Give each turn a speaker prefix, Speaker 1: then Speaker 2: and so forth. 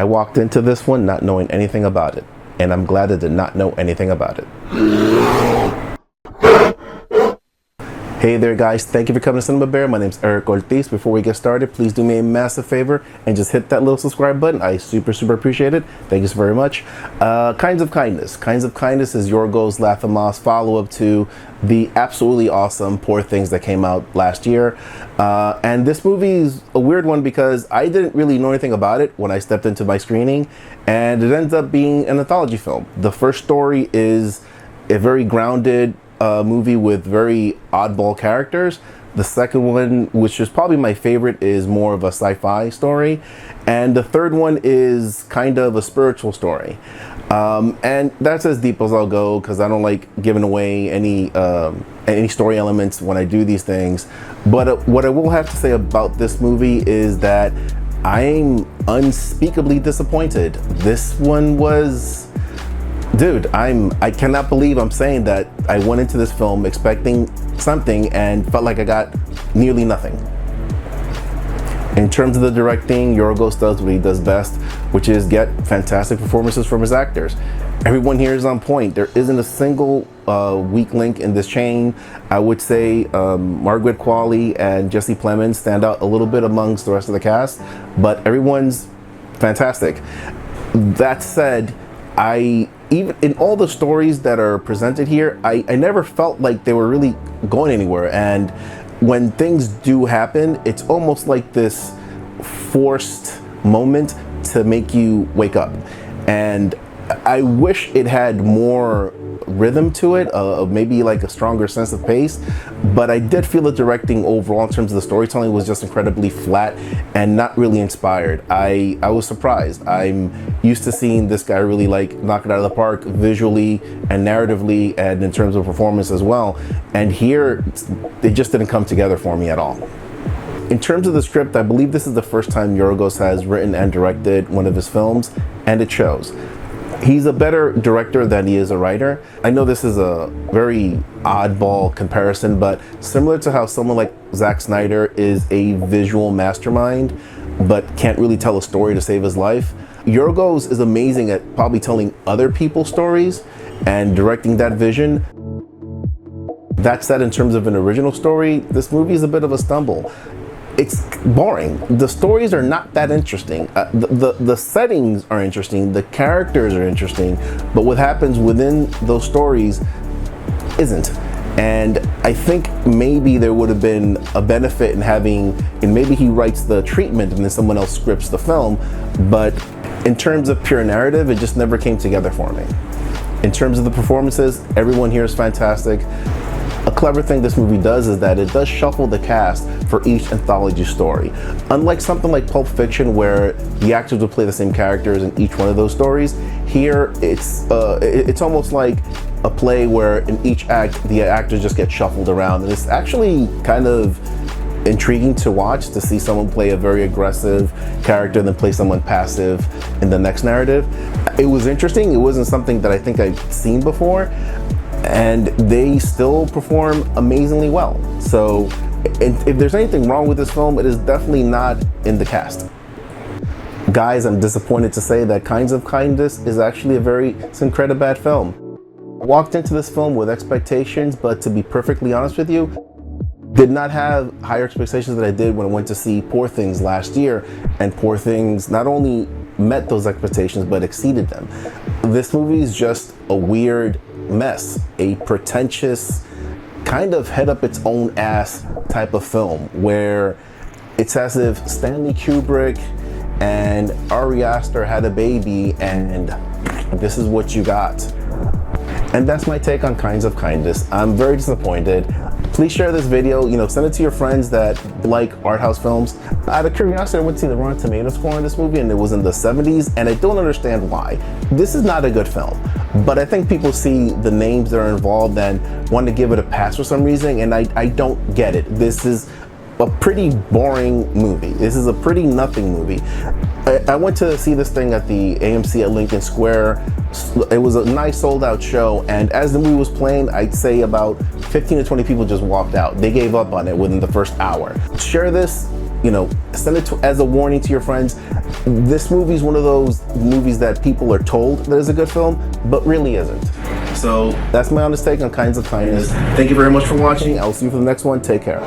Speaker 1: I walked into this one not knowing anything about it, and I'm glad I did not know anything about it. Hey there guys, thank you for coming to Cinema Bear. My name's Eric Ortiz. Before we get started, please do me a massive favor and just hit that little subscribe button. I super appreciate it. Thank you so very much. Kinds of Kindness. Kinds of Kindness is Yorgos Lanthimos' follow-up to the absolutely awesome Poor Things that came out last year. And this movie is a weird one because I didn't really know anything about it when I stepped into my screening, and it ends up being an anthology film. The first story is a very grounded movie with very oddball characters. The second one, which is probably my favorite, is more of a sci-fi story, and the third one is kind of a spiritual story, and that's as deep as I'll go because I don't like giving away any story elements when I do these things. But what I will have to say about this movie is that I'm unspeakably disappointed. This one was, dude, I cannot believe I'm saying that. I went into this film expecting something and felt like I got nearly nothing. In terms of the directing, Yorgos does what he does best, which is get fantastic performances from his actors. Everyone here is on point. There isn't a single weak link in this chain. I would say Margaret Qualley and Jesse Plemons stand out a little bit amongst the rest of the cast, but everyone's fantastic. That said, even in all the stories that are presented here, I never felt like they were really going anywhere. And when things do happen, it's almost like this forced moment to make you wake up. And I wish it had more rhythm to it, maybe like a stronger sense of pace, but I did feel the directing overall in terms of the storytelling was just incredibly flat and not really inspired. I was surprised. I'm used to seeing this guy really like knock it out of the park visually and narratively and in terms of performance as well, and here it just didn't come together for me at all. In terms of the script, I believe this is the first time Yorgos has written and directed one of his films, and it shows. He's a better director than he is a writer. I know this is a very oddball comparison, but similar to how someone like Zack Snyder is a visual mastermind, but can't really tell a story to save his life, Yorgos is amazing at probably telling other people's stories and directing that vision. That said, in terms of an original story, this movie is a bit of a stumble. It's boring. The stories are not that interesting. The settings are interesting, the characters are interesting, but what happens within those stories isn't. And I think maybe there would have been a benefit in having, and maybe he writes the treatment and then someone else scripts the film, but in terms of pure narrative, it just never came together for me. In terms of the performances, everyone here is fantastic. A clever thing this movie does is that it does shuffle the cast for each anthology story. Unlike something like Pulp Fiction where the actors will play the same characters in each one of those stories, here it's almost like a play where in each act the actors just get shuffled around, and it's actually kind of intriguing to watch, to see someone play a very aggressive character and then play someone passive in the next narrative. It was interesting. It wasn't something that I think I've seen before, and they still perform amazingly well. So if there's anything wrong with this film, it is definitely not in the cast. Guys, I'm disappointed to say that Kinds of Kindness is actually a very Cincredibad film. I walked into this film with expectations, but to be perfectly honest with you, did not have higher expectations than I did when I went to see Poor Things last year, and Poor Things not only met those expectations but exceeded them. This movie is just a weird mess, a pretentious, kind of head up its own ass type of film where it's as if Stanley Kubrick and Ari Aster had a baby and this is what you got. And that's my take on Kinds of Kindness. I'm very disappointed. Please share this video, send it to your friends that like art house films. Out of curiosity, I went to see the Rotten Tomatoes score on this movie and it was in the 70s, and I don't understand why. This is not a good film, but I think people see the names that are involved and want to give it a pass for some reason, and I don't get it. This is a pretty boring movie. This is a pretty nothing movie. I went to see this thing at the AMC at Lincoln Square. It was a nice sold out show, and as the movie was playing, I'd say about 15 to 20 people just walked out. They gave up on it within the first hour. Share this you know, send it as a warning to your friends. This movie is one of those movies that people are told that is a good film, but really isn't. So that's my honest take on Kinds of Kindness. Thank you very much for watching. I'll see you for the next one. Take care.